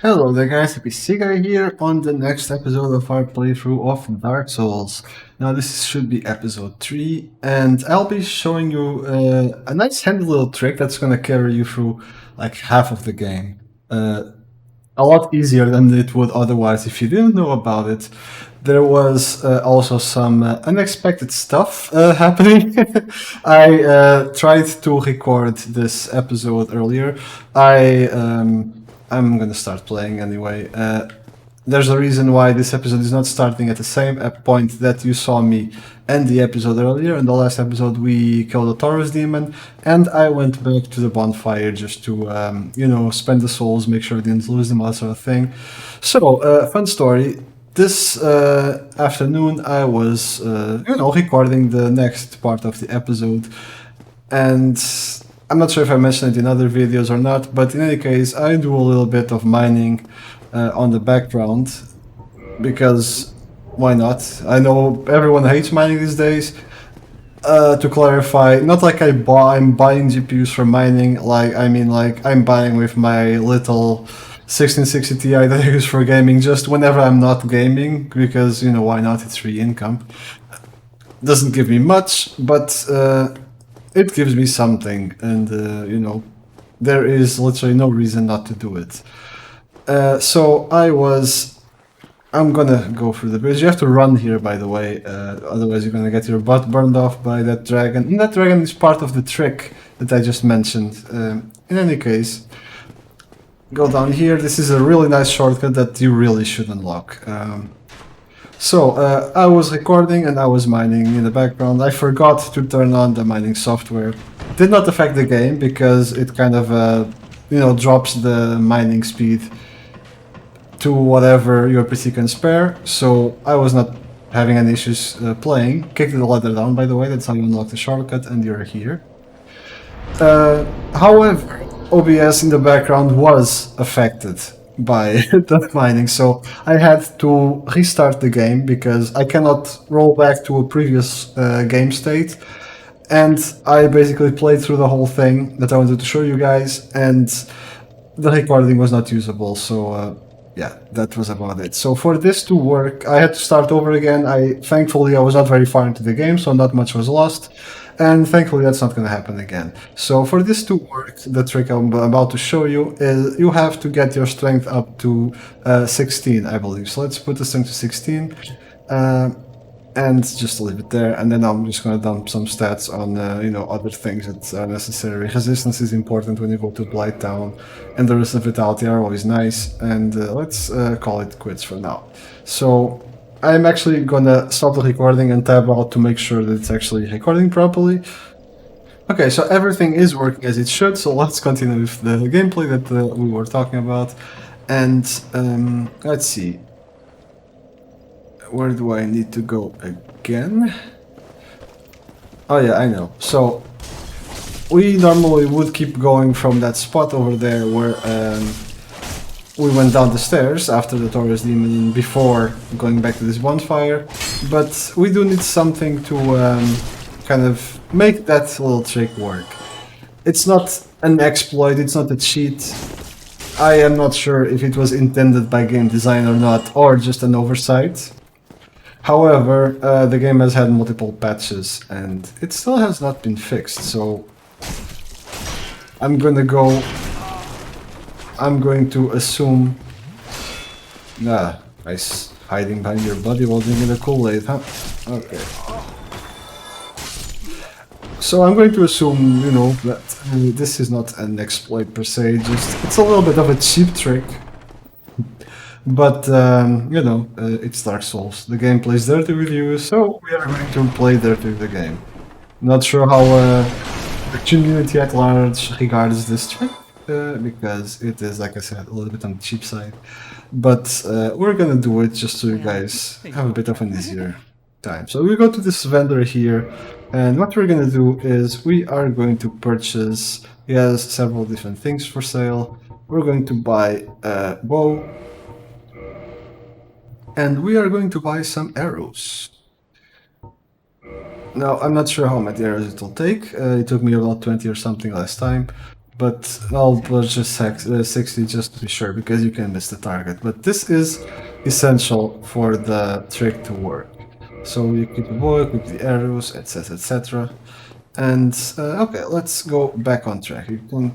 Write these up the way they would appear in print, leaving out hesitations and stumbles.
Hello there guys, PC Guy here on the next episode of our playthrough of Dark Souls. Now this should be episode 3 and I'll be showing you a nice handy little trick that's gonna carry you through like half of the game. A lot easier than it would otherwise if you didn't know about it. There was also some unexpected stuff happening. I tried to record this episode earlier. I'm gonna start playing anyway. There's a reason why this episode is not starting at the same point that you saw me end the episode earlier. In the last episode we killed a Taurus demon and I went back to the bonfire just to, spend the souls, make sure I didn't lose them, all that sort of thing. So, fun story. This afternoon I was, recording the next part of the episode, and I'm not sure if I mentioned it in other videos or not, but in any case, I do a little bit of mining on the background, because why not? I know everyone hates mining these days. To clarify, not like I'm buying GPUs for mining, I'm buying with my little 1660 Ti that I use for gaming just whenever I'm not gaming, because, why not? It's free income. Doesn't give me much, but it gives me something, and, there is literally no reason not to do it. I'm gonna go through the bridge. You have to run here, by the way, otherwise you're gonna get your butt burned off by that dragon. And that dragon is part of the trick that I just mentioned. In any case, go down here. This is a really nice shortcut that you really should unlock. I was recording and I was mining in the background. I forgot to turn on the mining software. Did not affect the game because it kind of, drops the mining speed to whatever your PC can spare, so I was not having any issues playing. Kicked the ladder down, by the way, that's how you unlock the shortcut, and you're here. However, OBS in the background was affected by the mining, so I had to restart the game because I cannot roll back to a previous game state, and I basically played through the whole thing that I wanted to show you guys, and the recording was not usable, so yeah, that was about it. So for this to work, I had to start over again. Thankfully I was not very far into the game, so not much was lost, and thankfully that's not going to happen again. So for this to work, the trick I'm about to show you is you have to get your strength up to 16, I believe. So let's put the strength to 16. And just leave it there, and then I'm just going to dump some stats on, other things that are necessary. Resistance is important when you go to Blight Town, and the rest of Vitality are always nice, and let's call it quits for now. So, I'm actually going to stop the recording and tab out to make sure that it's actually recording properly. Okay, so everything is working as it should, so let's continue with the gameplay that we were talking about, and let's see. Where do I need to go again? Oh yeah, I know. So, we normally would keep going from that spot over there where we went down the stairs after the Taurus demon before going back to this bonfire, but we do need something to kind of make that little trick work. It's not an exploit, it's not a cheat. I am not sure if it was intended by game design or not, or just an oversight. However, the game has had multiple patches and it still has not been fixed, so I'm going to assume... nice. Hiding behind your body while drinking the Kool-Aid, huh? Okay. So I'm going to assume, that this is not an exploit per se, just it's a little bit of a cheap trick. But, it's Dark Souls. The game plays dirty with you, so we are going to play dirty with the game. Not sure how the community at large regards this trick, because it is, like I said, a little bit on the cheap side. But we're gonna do it just so you guys have a bit of an easier time. So we go to this vendor here, and what we're gonna do is we are going to purchase... He has several different things for sale. We're going to buy a bow. And we are going to buy some arrows. Now, I'm not sure how many arrows it will take. It took me about 20 or something last time. but I'll purchase 60 just to be sure, because you can miss the target. But this is essential for the trick to work. So you keep the bow, keep the arrows, etc, etc. And okay, let's go back on track. You can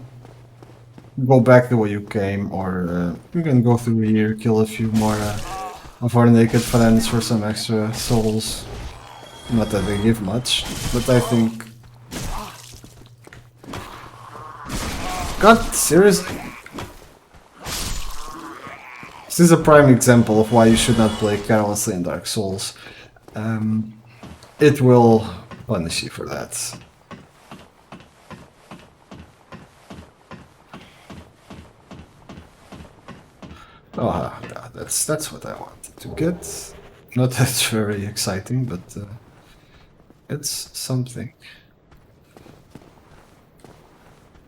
go back the way you came, or you can go through here, kill a few more of our naked friends for some extra souls. Not that they give much, but I think... God, seriously? This is a prime example of why you should not play carelessly in Dark Souls. It will punish you for that. Oh, yeah, that's what I wanted to get. Not that very exciting, but it's something.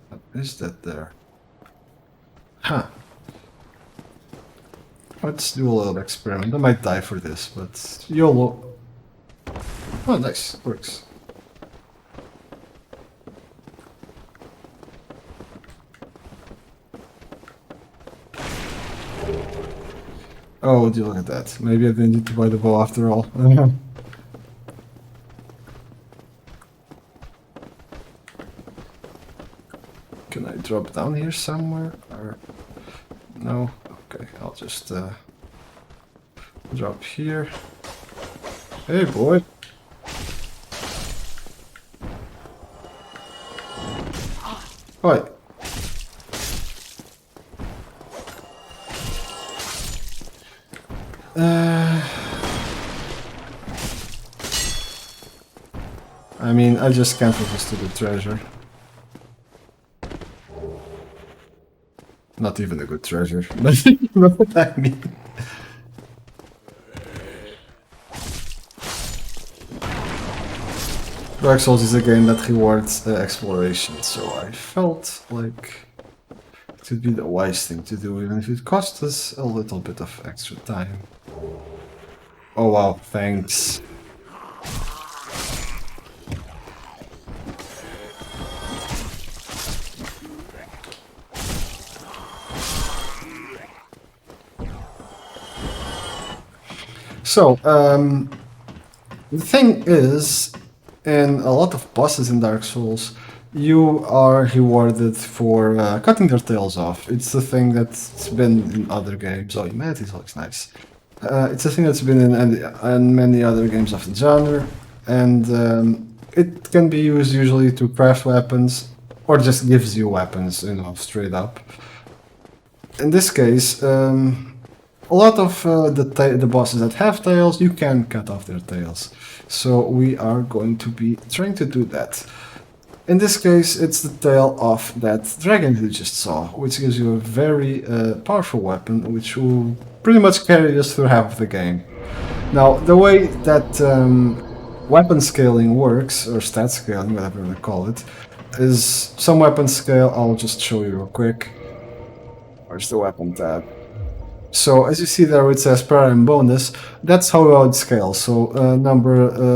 What is that there? Huh. Let's do a little experiment. I might die for this, but YOLO. Oh, nice. Works. Oh, would you look at that? Maybe I didn't need to buy the bow after all. Can I drop down here somewhere? Or no? Okay, I'll just drop here. Hey, boy. Oi. I mean, I just can't resist to the treasure. Not even a good treasure, but you know what I mean. Dark Souls is a game that rewards exploration, so I felt like it would be the wise thing to do, even if it cost us a little bit of extra time. Oh wow, thanks. So, the thing is, in a lot of bosses in Dark Souls, you are rewarded for cutting their tails off. It's the thing that's been in other games. Oh, Humanities looks nice. It's a thing that's been in many other games of the genre, and it can be used usually to craft weapons, or just gives you weapons, you know, straight up. In this case, a lot of the bosses that have tails, you can cut off their tails. So we are going to be trying to do that. In this case, it's the tail of that dragon you just saw, which gives you a very powerful weapon, which will pretty much carry us through half of the game. Now, the way that weapon scaling works, or stat scaling, whatever you call it, is some weapon scale. I'll just show you real quick. Where's the weapon tab? So as you see there, it says prior and bonus. That's how well it scales. So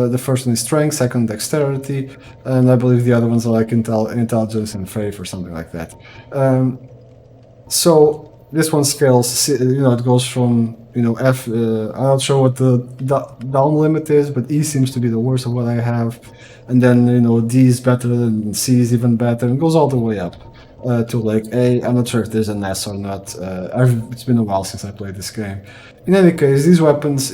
the first one is strength, second dexterity, and I believe the other ones are like intelligence and faith or something like that. So this one scales, you know, it goes from, you know, F, I'm not sure what the down limit is, but E seems to be the worst of what I have. And then, you know, D is better and C is even better, and goes all the way up. To like A. I'm not sure if there's an S or not. It's been a while since I played this game. In any case, these weapons,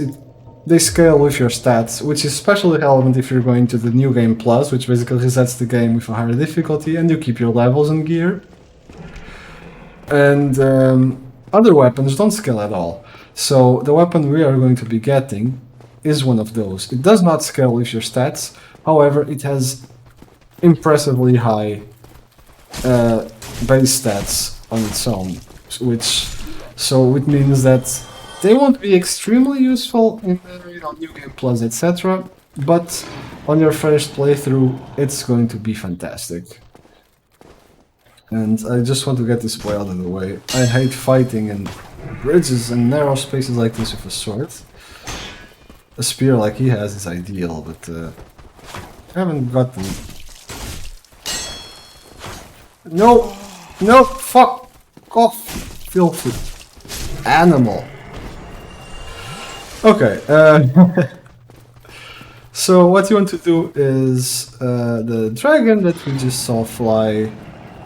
they scale with your stats, which is especially relevant if you're going to the New Game Plus, which basically resets the game with a higher difficulty, and you keep your levels in gear. And other weapons don't scale at all. So the weapon we are going to be getting is one of those. It does not scale with your stats, however, it has impressively high base stats on its own, it means that they won't be extremely useful in you know, New Game Plus, etc. But on your first playthrough, it's going to be fantastic. And I just want to get this boy out of the way. I hate fighting in bridges and narrow spaces like this with a sword. A spear like he has is ideal, but I haven't gotten... No! No, fuck off, filthy animal. Okay, so what you want to do is the dragon that we just saw fly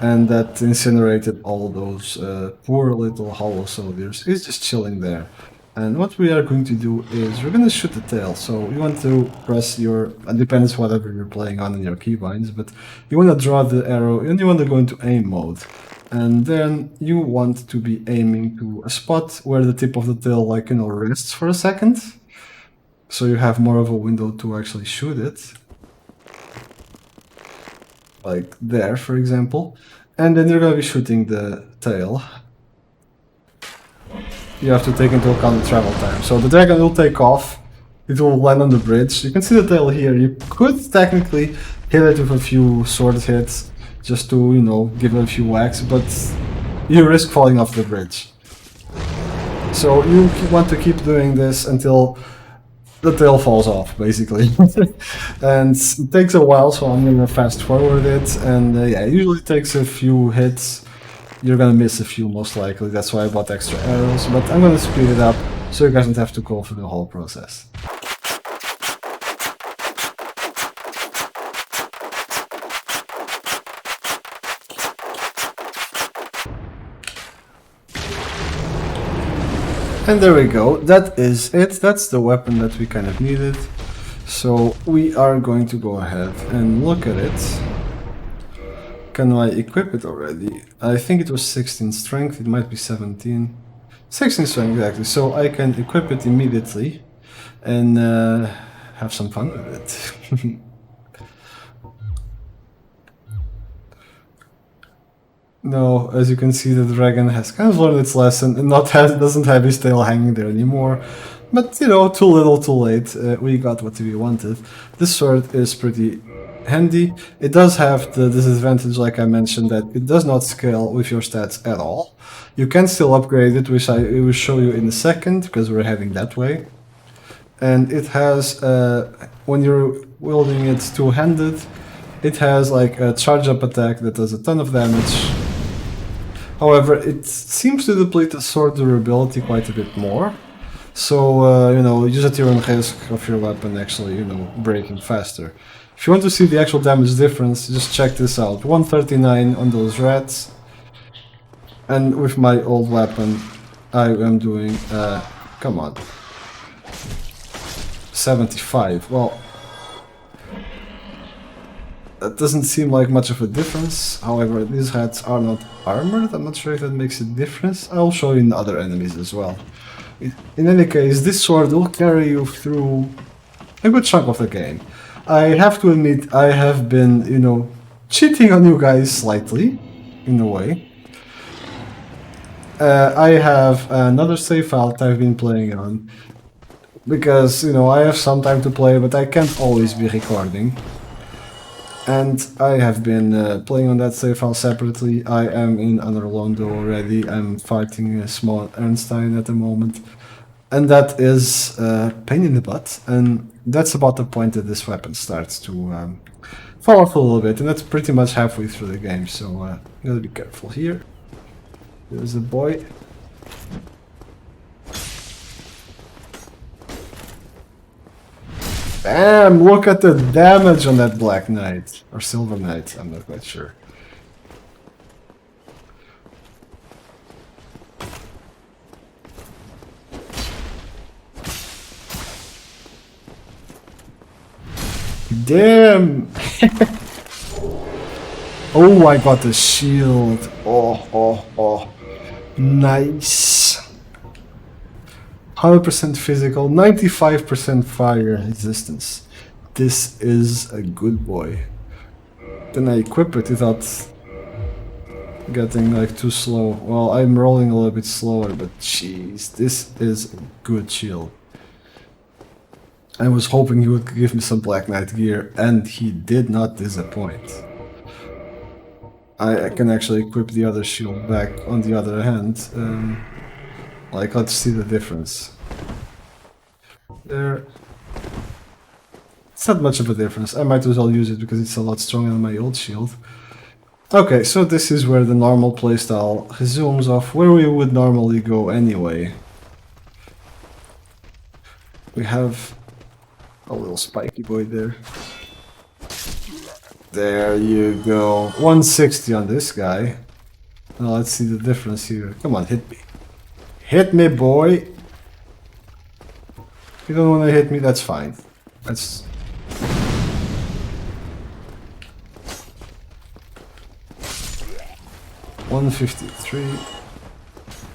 and that incinerated all those poor little hollow soldiers is just chilling there. And what we are going to do is we're going to shoot the tail. So you want to press your, it depends whatever you're playing on in your keybinds, but you want to draw the arrow and you want to go into aim mode. And then you want to be aiming to a spot where the tip of the tail, like, you know, rests for a second. So you have more of a window to actually shoot it. Like there, for example. And then you're going to be shooting the tail. You have to take into account the travel time. So the dragon will take off. It will land on the bridge. You can see the tail here. You could technically hit it with a few sword hits, just to, you know, give it a few whacks, but you risk falling off the bridge. So you want to keep doing this until the tail falls off, basically. And it takes a while, so I'm gonna fast forward it, and yeah, it usually takes a few hits. You're gonna miss a few, most likely, that's why I bought extra arrows, but I'm gonna speed it up, so you guys don't have to go through the whole process. And there we go, that is it, that's the weapon that we kind of needed. So we are going to go ahead and look at it. Can I equip it already? I think it was 16 strength, it might be 17. 16 strength, exactly, so I can equip it immediately and have some fun with it. No, as you can see, the dragon has kind of learned its lesson and doesn't have his tail hanging there anymore. But, you know, too little, too late. We got what we wanted. This sword is pretty handy. It does have the disadvantage, like I mentioned, that it does not scale with your stats at all. You can still upgrade it, which I will show you in a second, because we're heading that way. And it has, when you're wielding it two-handed, it has like a charge-up attack that does a ton of damage. However, it seems to deplete the sword durability quite a bit more. So, you know, use at your own risk of your weapon actually, you know, breaking faster. If you want to see the actual damage difference, just check this out. 139 on those rats. And with my old weapon, I am doing, come on, 75. Well, that doesn't seem like much of a difference. However, these rats are not armored. I'm not sure if that makes a difference. I'll show you in other enemies as well. In any case, this sword will carry you through a good chunk of the game. I have to admit, I have been, you know, cheating on you guys slightly, in a way. I have another save file that I've been playing on, because, you know, I have some time to play, but I can't always be recording. And I have been playing on that save file separately. I am in Anor Londo already. I'm fighting a small Ernstein at the moment. And that is a pain in the butt. And that's about the point that this weapon starts to fall off a little bit. And that's pretty much halfway through the game. So gotta be careful here. There's a boy. Damn, look at the damage on that Black Knight. Or Silver Knight, I'm not quite sure. Damn! Oh, I got the shield. Oh. Nice. 100% physical, 95% fire resistance. This is a good boy. Then I equip it without getting like too slow. Well, I'm rolling a little bit slower, but jeez, this is a good shield. I was hoping he would give me some Black Knight gear, and he did not disappoint. I can actually equip the other shield back on the other hand. Like, let's see the difference. There. It's not much of a difference. I might as well use it because it's a lot stronger than my old shield. Okay, so this is where the normal playstyle resumes of where we would normally go anyway. We have a little spiky boy there. There you go. 160 on this guy. Now let's see the difference here. Come on, hit me. Hit me, boy! If you don't want to hit me, that's fine. That's... $153.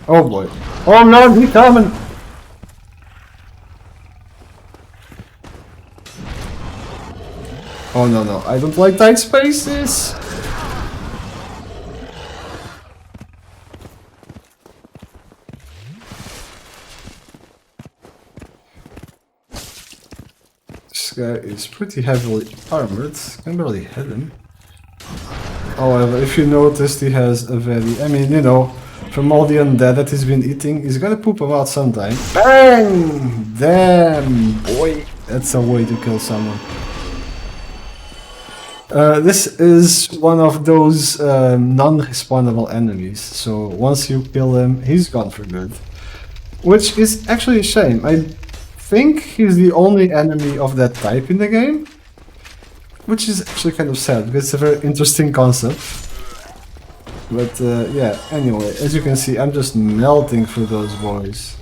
Oh boy. Oh no, he's coming! Oh no, no, I don't like tight spaces! This guy is pretty heavily armored, can barely hit him. However, if you noticed, he has a very... I mean, you know, from all the undead that he's been eating, he's gonna poop him out sometime. BANG! Damn, boy! That's a way to kill someone. This is one of those non-respawnable enemies, so once you kill him, he's gone for good. Which is actually a shame. I think he's the only enemy of that type in the game. Which is actually kind of sad, because it's a very interesting concept. But yeah, anyway, as you can see, I'm just melting through those boys.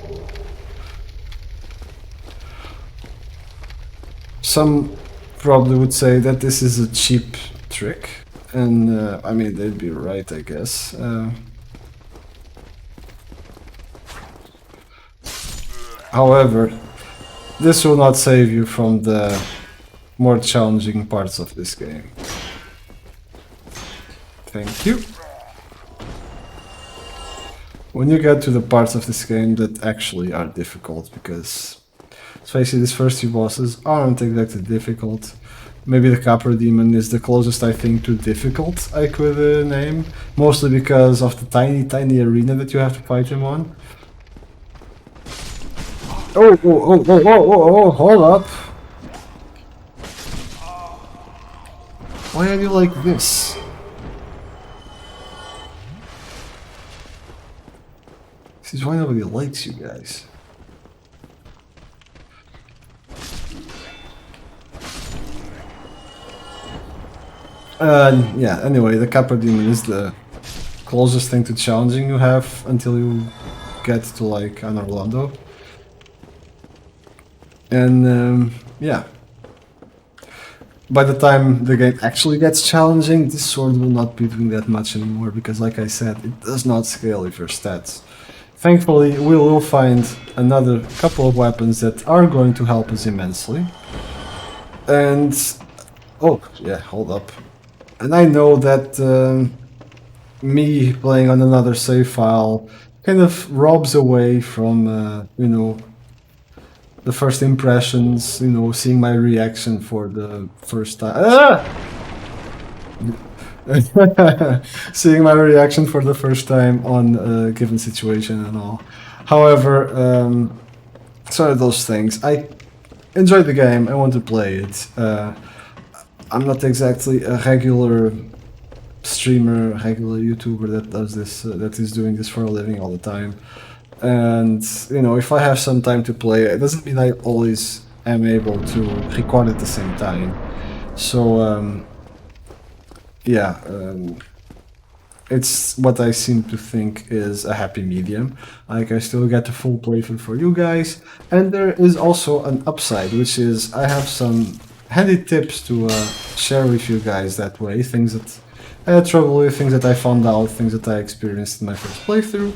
Some probably would say that this is a cheap trick, and I mean, they'd be right, I guess. However, this will not save you from the more challenging parts of this game. Thank you. When you get to the parts of this game that actually are difficult, because let's face it, these first two bosses aren't exactly difficult. Maybe the Copper Demon is the closest I think to difficult I could name, mostly because of the tiny arena that you have to fight him on. Oh, hold up. Why are you like this? This is why nobody likes you guys. Yeah, anyway, the Copper Demon is the closest thing to challenging you have until you get to, like, Anor Londo. And, yeah. By the time the game actually gets challenging, this sword will not be doing that much anymore, because like I said, it does not scale with your stats. Thankfully, we will find another couple of weapons that are going to help us immensely. And... oh, yeah, hold up. And I know that me playing on another save file kind of robs away from, you know, the first impressions, you know, seeing my reaction for the first time. Ah! Seeing my reaction for the first time on a given situation and all. However, sorry, those things. I enjoy the game, I want to play it. I'm not exactly a regular streamer, regular YouTuber that does this, that is doing this for a living all the time. And, you know, if I have some time to play, it doesn't mean I always am able to record at the same time. So, yeah, it's what I seem to think is a happy medium. Like, I still get the full playthrough for you guys, and there is also an upside, which is I have some handy tips to share with you guys that way. Things that I had trouble with, things that I found out, things that I experienced in my first playthrough,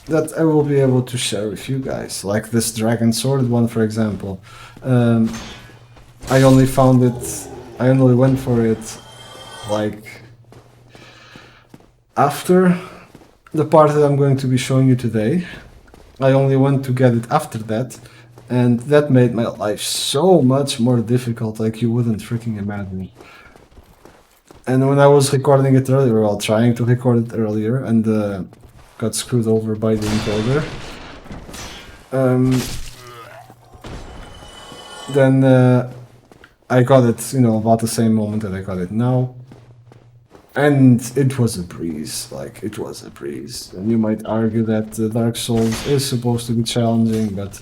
that I will be able to share with you guys. Like this Dragon Sword one, for example. I only found it, I only went for it like after the part that I'm going to be showing you today. I only went to get it after that, and that made my life so much more difficult, like you wouldn't freaking imagine. And when I was recording it earlier, well, trying to record it earlier, and got screwed over by the encoder, then I got it, you know, about the same moment that I got it now. And it was a breeze, like, it was a breeze. And you might argue that Dark Souls is supposed to be challenging, but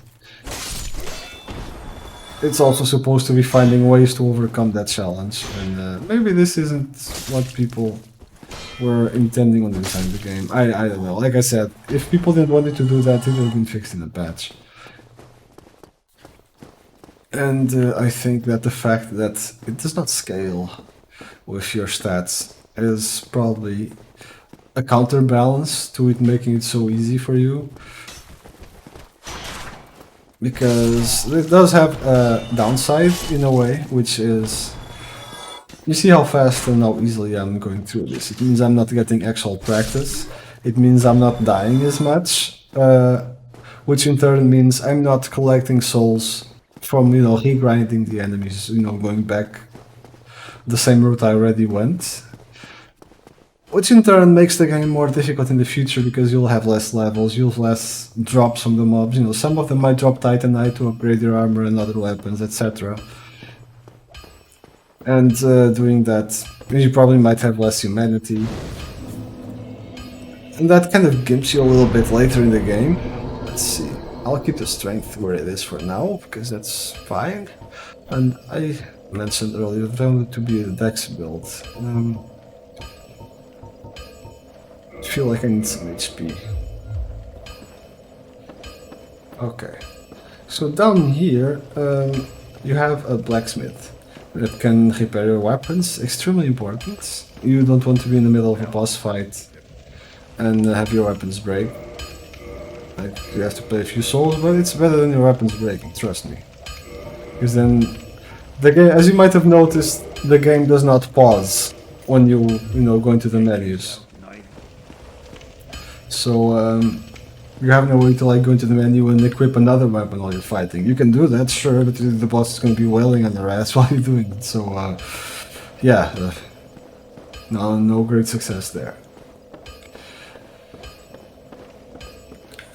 it's also supposed to be finding ways to overcome that challenge. And maybe this isn't what people were intending when they designed the game. I don't know. Like I said, if people didn't want it to do that, it would have been fixed in a patch. And I think that the fact that it does not scale with your stats is probably a counterbalance to it making it so easy for you. Because it does have a downside in a way, which is... You see how fast and how easily I'm going through this. It means I'm not getting actual practice. It means I'm not dying as much. Which in turn means I'm not collecting souls from, you know, regrinding the enemies, you know, going back the same route I already went. Which in turn makes the game more difficult in the future because you'll have less levels, you'll have less drops from the mobs. You know, some of them might drop Titanite to upgrade your armor and other weapons, etc. And doing that, you probably might have less humanity. And that kind of gimps you a little bit later in the game. Let's see. I'll keep the strength where it is for now, because that's fine. And I mentioned earlier that I wanted to be a dex build. I feel like I need some HP. Okay. So down here, you have a blacksmith that can repair your weapons. Extremely important. You don't want to be in the middle of a boss fight and have your weapons break. Like, you have to pay a few souls, but it's better than your weapons breaking, trust me. Because then, the game, as you might have noticed, the game does not pause when you know, go into the menus. So, you have no way to like go into the menu and equip another weapon while you're fighting. You can do that, sure, but the boss is going to be wailing on your ass while you're doing it. So, yeah, no great success there.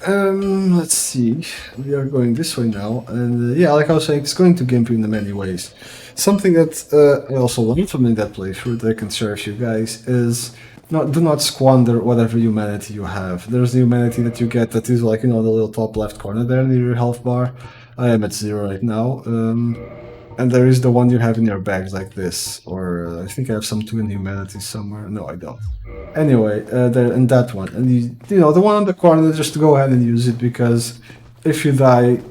Let's see, we are going this way now, and yeah, like I was saying, it's going to gimp you in many ways. Something that I also learned from in that playthrough that I can share with you guys is do not squander whatever humanity you have. There's the humanity that you get that is like, you know, the little top left corner there near your health bar. I am at 0 right now. And there is the one you have in your bags like this, or I think I have some 2 in humanity somewhere. No, I don't. Anyway, there and that one, and you know, the one on the corner, just go ahead and use it, because if you die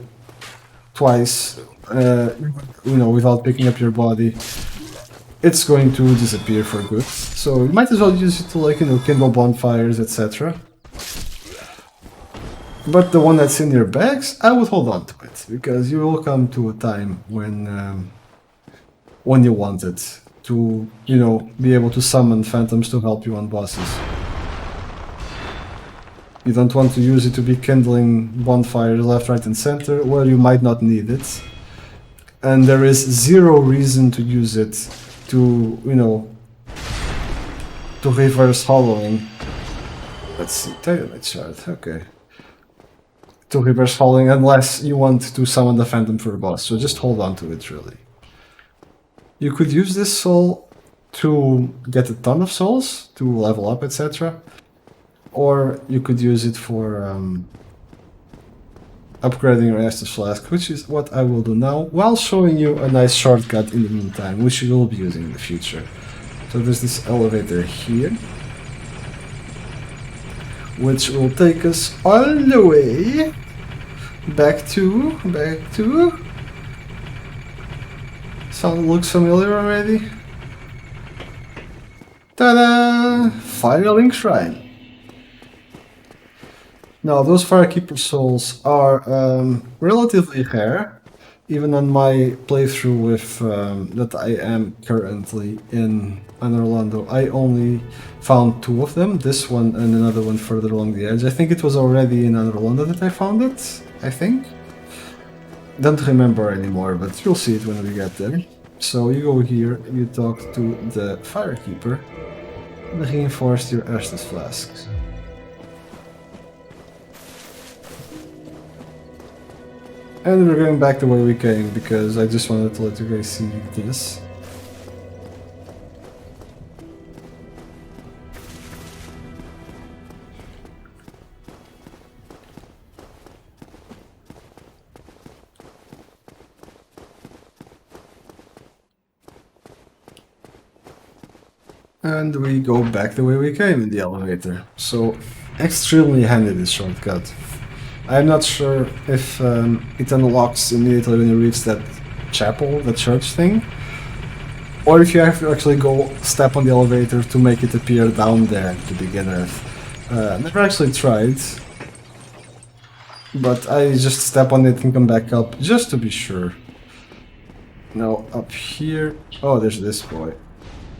twice, you know, without picking up your body, it's going to disappear for good. So you might as well use it to, like, you know, kindle bonfires, etc. But the one that's in your bags, I would hold on to it, because you will come to a time when you want it to, you know, be able to summon phantoms to help you on bosses. You don't want to use it to be kindling bonfires left, right, and center, where you might not need it. And there is 0 reason to use it to, you know, to reverse hollowing. Let's see, Untitled Chapter, okay. To reverse hollowing, unless you want to summon the phantom for a boss, so just hold on to it, really. You could use this soul to get a ton of souls, to level up, etc. Or you could use it for upgrading your Estus Flask, which is what I will do now, while showing you a nice shortcut in the meantime, which you will be using in the future. So there's this elevator here, which will take us all the way back to... looks familiar already. Ta-da! Firelink Shrine. Now, those Firekeeper souls are relatively rare, even on my playthrough with that I am currently in Anor Londo. I only found 2 of them, this one and another one further along the edge. I think it was already in Anor Londo that I found it, I think. Don't remember anymore, but you'll see it when we get there. So you go here, you talk to the Firekeeper, and reinforce your Estus Flasks. And we're going back the way we came, because I just wanted to let you guys see this. And we go back the way we came in the elevator. So, extremely handy this shortcut. I'm not sure if it unlocks immediately when you reach that chapel, the church thing, or if you have to actually go step on the elevator to make it appear down there to begin with. Never actually tried, but I just step on it and come back up just to be sure. Now up here, oh, there's this boy.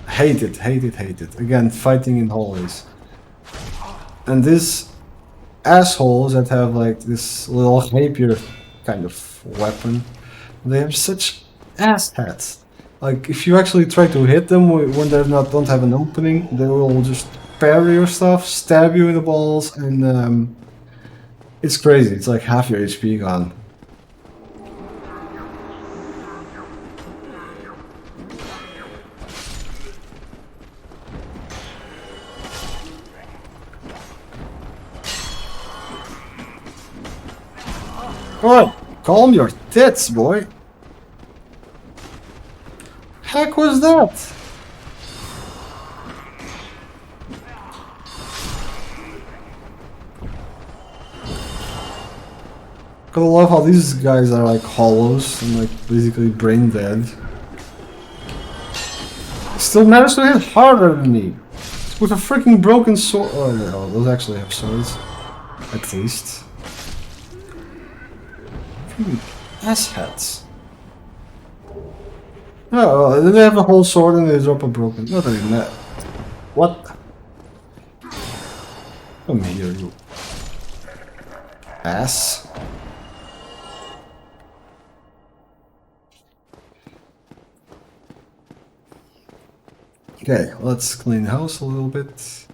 Hate it, hate it, hate it. Again, fighting in hallways. And these assholes that have like this little rapier kind of weapon, they have such ass hats. Like if you actually try to hit them when they don't have an opening, they will just parry your stuff, stab you in the balls, and it's crazy. It's like half your HP gone. Oh, calm your tits, boy. Heck was that? I love how these guys are like hollows and like basically brain dead. Still managed to hit harder than me with a freaking broken sword. Oh no, those actually have swords, at least. Asshats. Oh, then they have a whole sword and they drop a broken. Not even that. What? Come here, you ass. Okay, let's clean the house a little bit.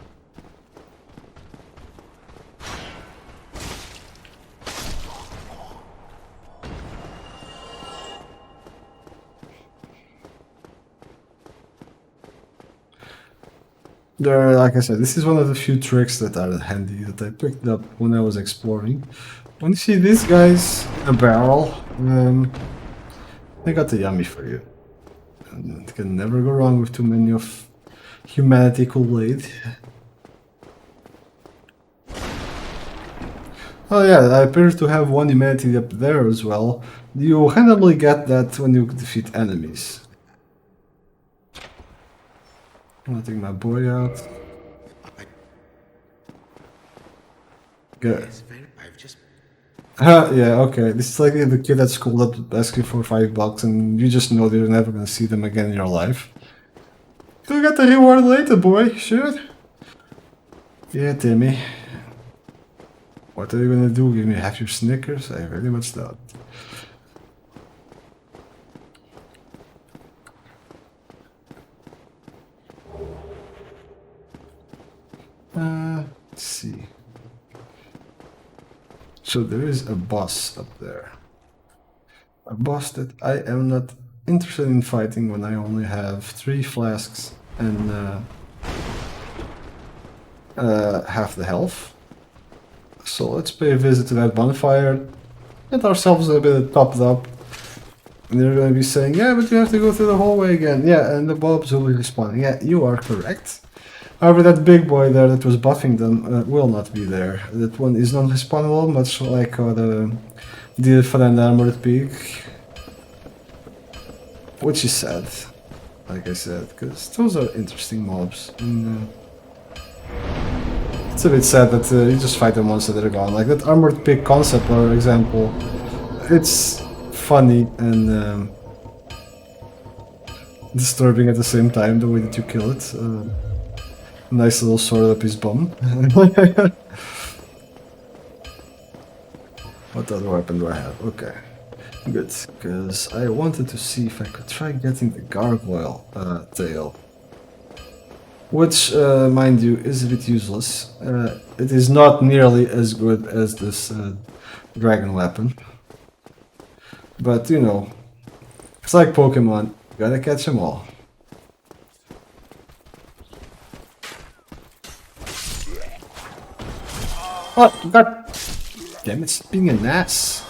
There, like I said, this is one of the few tricks that are handy that I picked up when I was exploring. When you see these guys, a barrel, they got the yummy for you. And it can never go wrong with too many of humanity Kool-Aid. Oh yeah, I appear to have one humanity up there as well. You randomly get that when you defeat enemies. I'm gonna take my boy out. Good. Yeah, okay. This is like the kid at school that asks you for $5 and you just know that you're never gonna see them again in your life. You'll get the reward later, boy. Sure. Yeah, Timmy. What are you gonna do? Give me half your Snickers? I very much doubt. Let's see. So there is a boss up there. A boss that I am not interested in fighting when I only have 3 flasks and half the health. So let's pay a visit to that bonfire, get ourselves a bit topped up. And they're going to be saying, yeah, but you have to go through the hallway again. Yeah, and the bulbs will be respawning. Yeah, you are correct. However, that big boy there that was buffing them will not be there. That one is non-respawnable, much like the friend armored pig. Which is sad, like I said, because those are interesting mobs. And, it's a bit sad that you just fight them once and they're gone. Like that armored pig concept, for example, it's funny and disturbing at the same time, the way that you kill it. Nice little sword up his bum. What other weapon do I have? Okay. Good, because I wanted to see if I could try getting the gargoyle tail. Which, mind you, is a bit useless. It is not nearly as good as this dragon weapon. But, you know, it's like Pokemon, you gotta catch them all. Oh, god damn it, being an ass.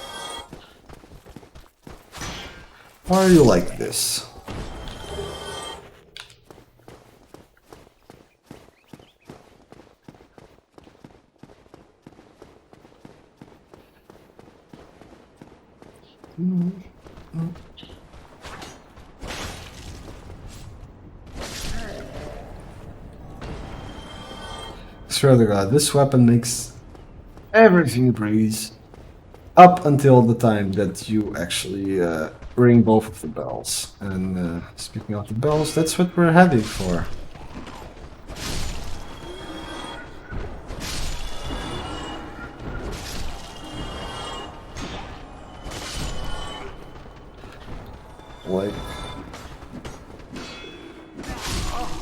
Why are you like this? Swear to God, this weapon makes everything breeze. Up until the time that you actually ring both of the bells. And speaking of the bells, that's what we're heading for.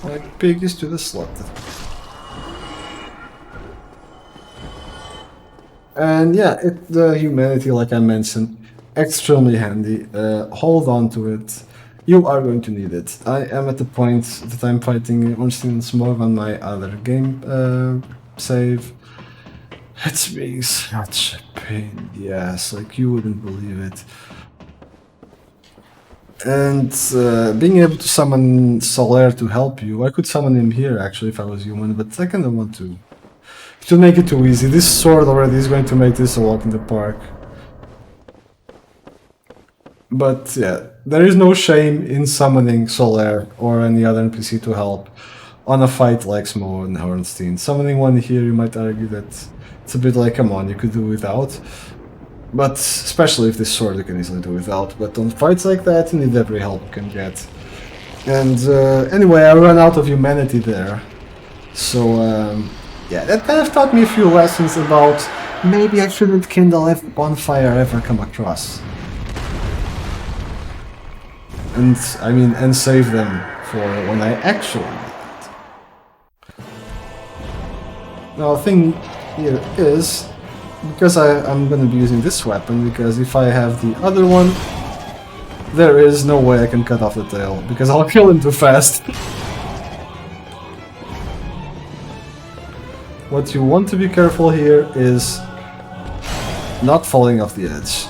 Like piggies to the slaughter. And yeah, the humanity, like I mentioned, extremely handy. Hold on to it. You are going to need it. I am at the point that I'm fighting Ornstein and Smog on my other game save. It's being such a pain in the ass, like you wouldn't believe it. And being able to summon Solaire to help you, I could summon him here actually if I was human, but I kind of want to make it too easy. This sword already is going to make this a walk in the park. But yeah, there is no shame in summoning Solaire or any other NPC to help on a fight like Smo and Ornstein. Summoning one here, you might argue that it's a bit like, come on, you could do without. But especially if this sword you can easily do without. But on fights like that, you need every help you can get. And anyway, I ran out of humanity there. So yeah, that kind of taught me a few lessons about maybe I shouldn't kindle every bonfire I ever come across. And I mean, and save them for when I actually need it. Now, the thing here is, because I'm gonna be using this weapon, because if I have the other one, there is no way I can cut off the tail, because I'll kill him too fast. What you want to be careful here is not falling off the edge.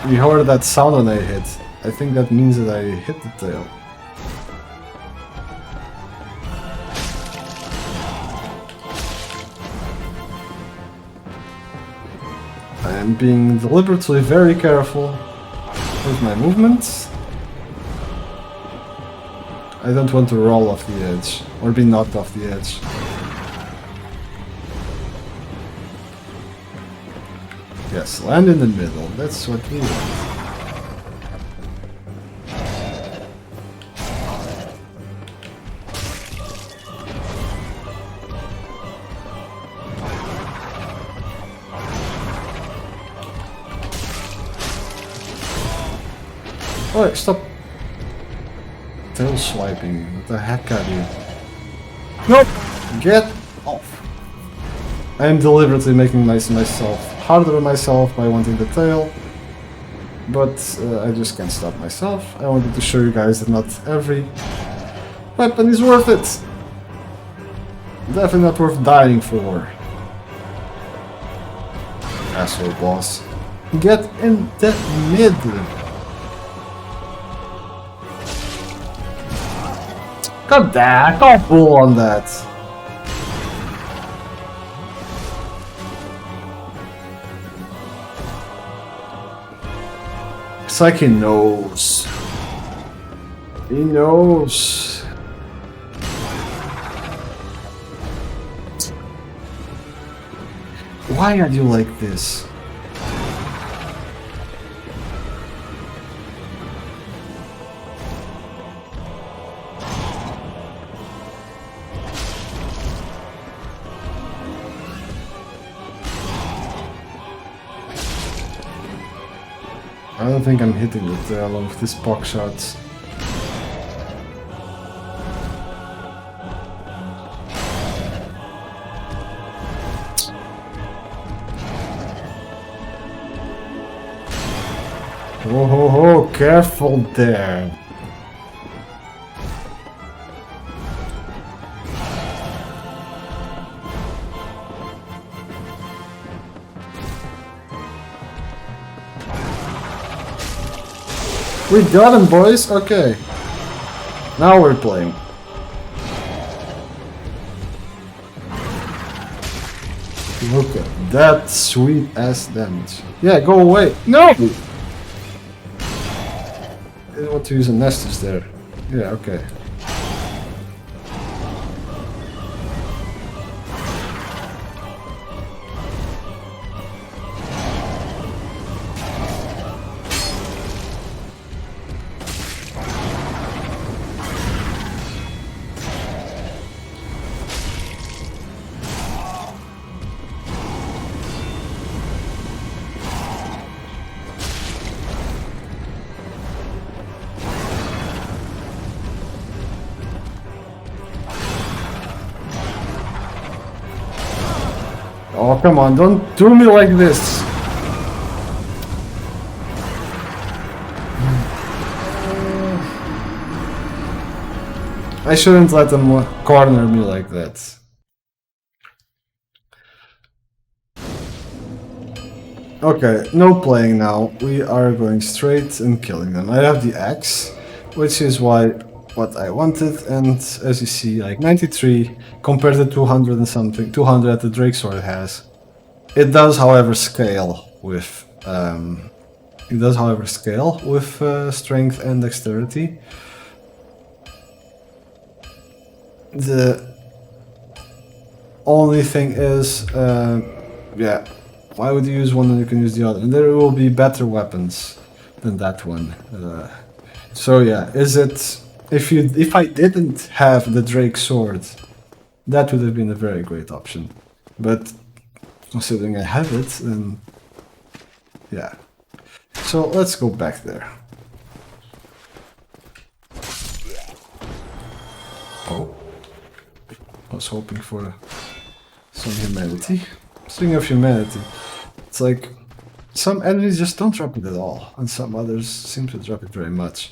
You heard that sound when I hit. I think that means that I hit the tail. I am being deliberately very careful with my movements. I don't want to roll off the edge, or be knocked off the edge. Yes, land in the middle, that's what we want. Oh, stop tail swiping. What the heck are you? Nope! Get off! I am deliberately making myself harder on myself by wanting the tail, but I just can't stop myself. I wanted to show you guys that not every weapon is worth it. Definitely not worth dying for. Asshole boss. Get in the middle. God damn, I can't pull on that. It's like he knows. He knows. Why are you like this? I don't think I'm hitting the tail with these pock shots. Oh ho ho, careful there. We got him, boys! Okay. Now we're playing. Look at that sweet ass damage. Yeah, go away. No! I didn't want to use a Nestus there. Yeah, okay. Oh, come on, don't do me like this. I shouldn't let them corner me like that. Okay, no playing now. We are going straight and killing them. I have the axe, which is what I wanted, and as you see, like 93 compared to 200 and something, 200 that the Drake Sword has. It does, however, scale with strength and dexterity. The only thing is, yeah, why would you use one when you can use the other? And there will be better weapons than that one. So yeah, if I didn't have the Drake Sword, that would have been a very great option. But considering I have it, then yeah. So let's go back there. Oh. I was hoping for some humanity. Speaking of humanity, it's like some enemies just don't drop it at all, and some others seem to drop it very much.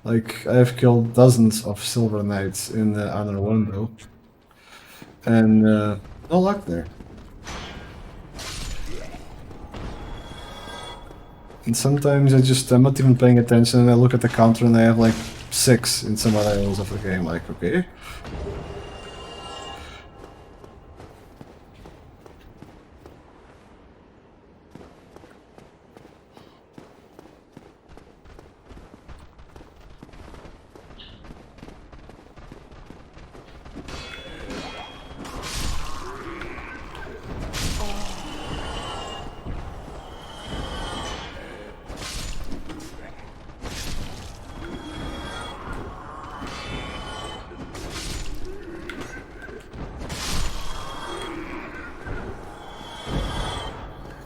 Like, I have killed dozens of Silver Knights in the Honor Window, and no luck there. And sometimes I'm not even paying attention, and I look at the counter and I have like 6 in some other areas of the game, like, okay.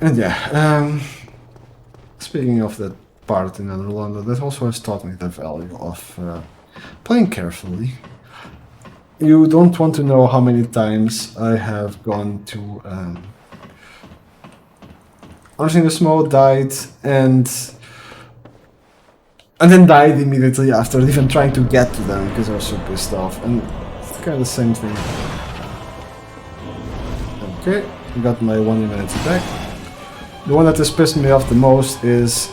And yeah, speaking of that part in Orlando, that also has taught me the value of playing carefully. You don't want to know how many times I have gone to launching the smoke, died, and then died immediately after even trying to get to them because I was so pissed off. And it's kind of the same thing. Okay, I got my 1 humanity back. The one that has pissed me off the most is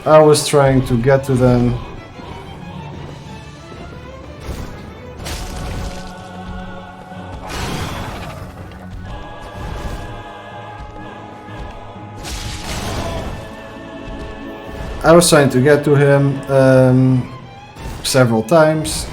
I was trying to get to them. I was trying to get to him several times.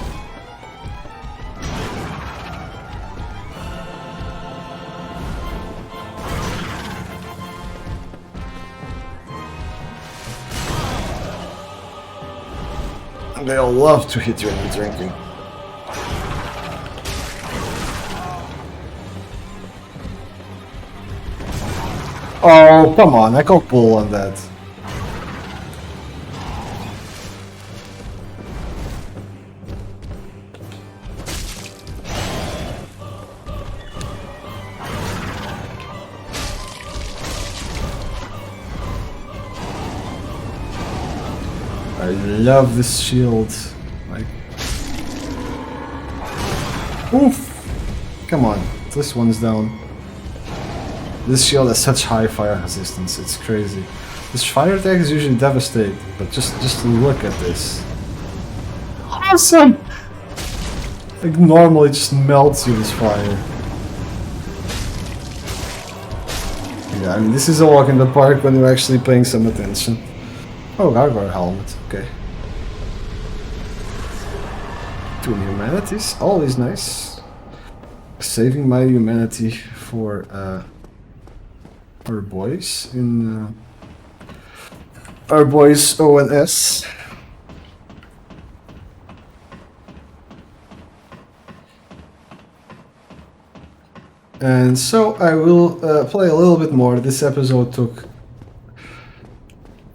They all love to hit you when you're drinking. Oh, come on, I can't pull on that. I love this shield. Like, oof! Come on, this one's down. This shield has such high fire resistance, it's crazy. This fire attack is usually devastating, but just look at this. Awesome! Like, normally it just melts you, this fire. Yeah, I mean, this is a walk in the park when you're actually paying some attention. Oh, Gargoyle Helmet, okay. 2 humanities, always nice. Saving my humanity for our boys in our boys O and S. And so I will play a little bit more. This episode took,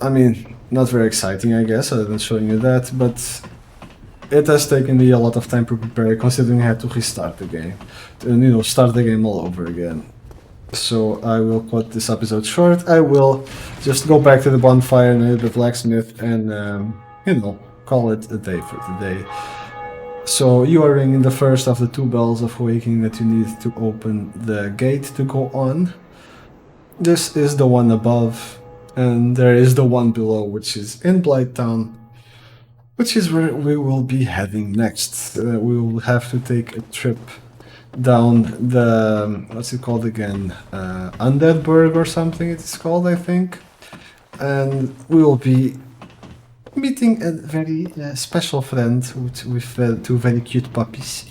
I mean, not very exciting, I guess, other than showing you that, but it has taken me a lot of time to prepare, considering I had to restart the game, and you know, start the game all over again. So I will cut this episode short. I will just go back to the bonfire and the blacksmith, and you know, call it a day for today. So you are ringing the first of the 2 bells of awakening that you need to open the gate to go on. This is the one above, and there is the one below, which is in Blighttown, which is where we will be heading next. We will have to take a trip down the, what's it called again? Undeadburg or something it's called, I think. And we will be meeting a very special friend with 2 very cute puppies.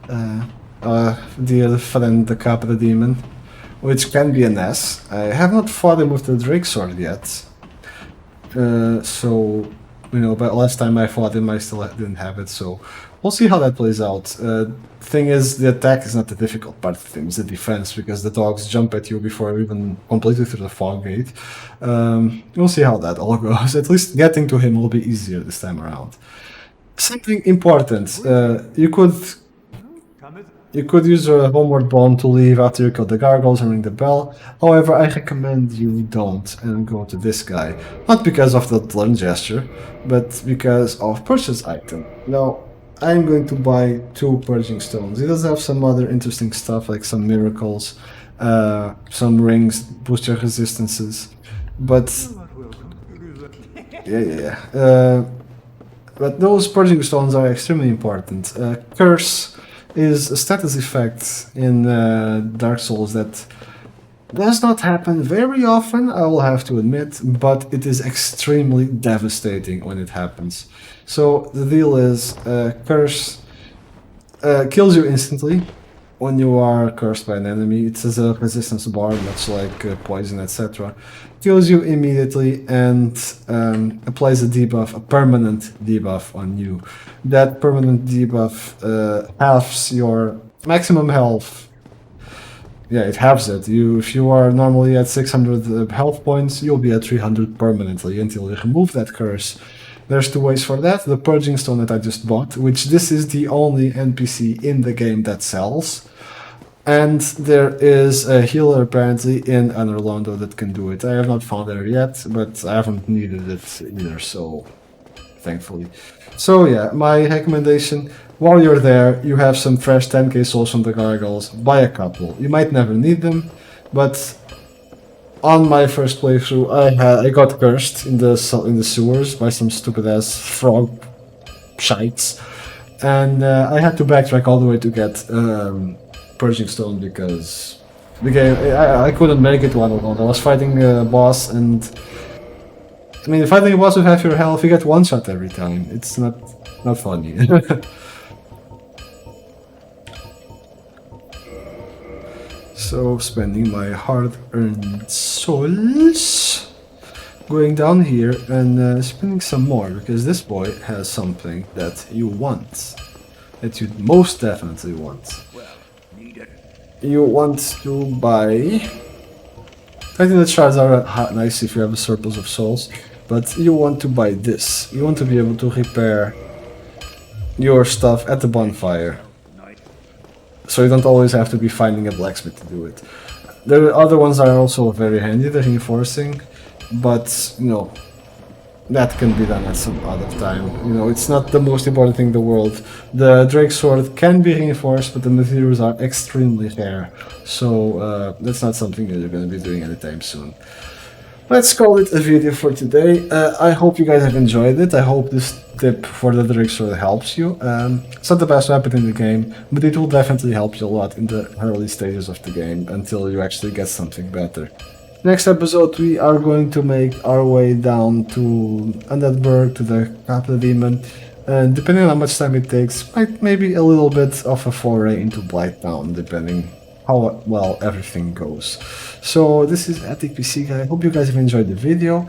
Dear friend, the Capra Demon, which can be an S. I have not fought him with the Drake Sword yet. So, you know, but last time I fought him I still didn't have it, so we'll see how that plays out. Thing is, the attack is not the difficult part of things, the defense, because the dogs jump at you before you're even completely through the fog gate. We'll see how that all goes. At least getting to him will be easier this time around. Something important, you could use a homeward bomb to leave after you kill the gargoyles and ring the bell. However, I recommend you don't and go to this guy. Not because of the learn gesture, but because of purchase item. Now, I'm going to buy 2 Purging Stones. It does have some other interesting stuff, like some miracles, some rings, boost your resistances, but but those Purging Stones are extremely important. Curse is a status effect in Dark Souls that does not happen very often, I will have to admit, but it is extremely devastating when it happens. So the deal is, Curse kills you instantly when you are cursed by an enemy. It has a resistance bar, much like poison, etc. Kills you immediately and applies a debuff, a permanent debuff on you. That permanent debuff halves your maximum health. Yeah, it halves it. If you are normally at 600 health points, you'll be at 300 permanently until you remove that curse. There's 2 ways for that. The Purging Stone that I just bought, which this is the only NPC in the game that sells. And there is a healer apparently in Anorlando that can do it. I have not found her yet, but I haven't needed it either, so thankfully. So yeah, my recommendation, while you're there, you have some fresh 10k souls from the gargoyles, buy a couple. You might never need them, but on my first playthrough I got cursed in the sewers by some stupid ass frog shites, and I had to backtrack all the way to get Purging Stone because the game, I couldn't make it one on one. I was fighting a boss, and I mean, fighting a boss with half your health, you get one shot every time. It's not funny. So, spending my hard-earned souls, going down here and spending some more, because this boy has something that you want, that you most definitely want. You want to buy... I think the shards are nice if you have a surplus of souls, but you want to buy this. You want to be able to repair your stuff at the bonfire. So you don't always have to be finding a blacksmith to do it. The other ones are also very handy, they're reinforcing, but, you know, that can be done at some other time. You know, it's not the most important thing in the world. The Drake Sword can be reinforced, but the materials are extremely rare, so that's not something that you're going to be doing anytime soon. Let's call it a video for today. I hope you guys have enjoyed it. I hope this tip for the Drake Sword helps you. It's not the best weapon in the game, but it will definitely help you a lot in the early stages of the game until you actually get something better. Next episode, we are going to make our way down to Undeadburg, to the Capital Demon, and depending on how much time it takes, maybe a little bit of a foray into Blighttown, depending how well everything goes. So this is Attic PC Guy. I hope you guys have enjoyed the video.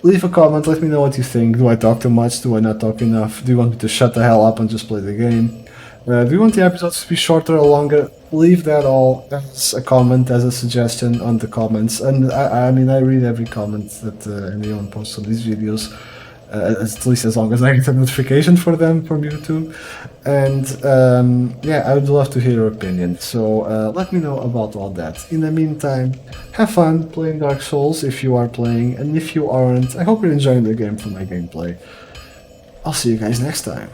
Leave a comment, let me know what you think. Do I talk too much? Do I not talk enough? Do you want me to shut the hell up and just play the game? Do you want the episodes to be shorter or longer? Leave that all as a comment, as a suggestion on the comments. And I mean, I read every comment that anyone posts on these videos, at least as long as I get a notification for them from YouTube. And yeah, I would love to hear your opinion. So let me know about all that. In the meantime, have fun playing Dark Souls if you are playing, and if you aren't, I hope you're enjoying the game from my gameplay. I'll see you guys next time.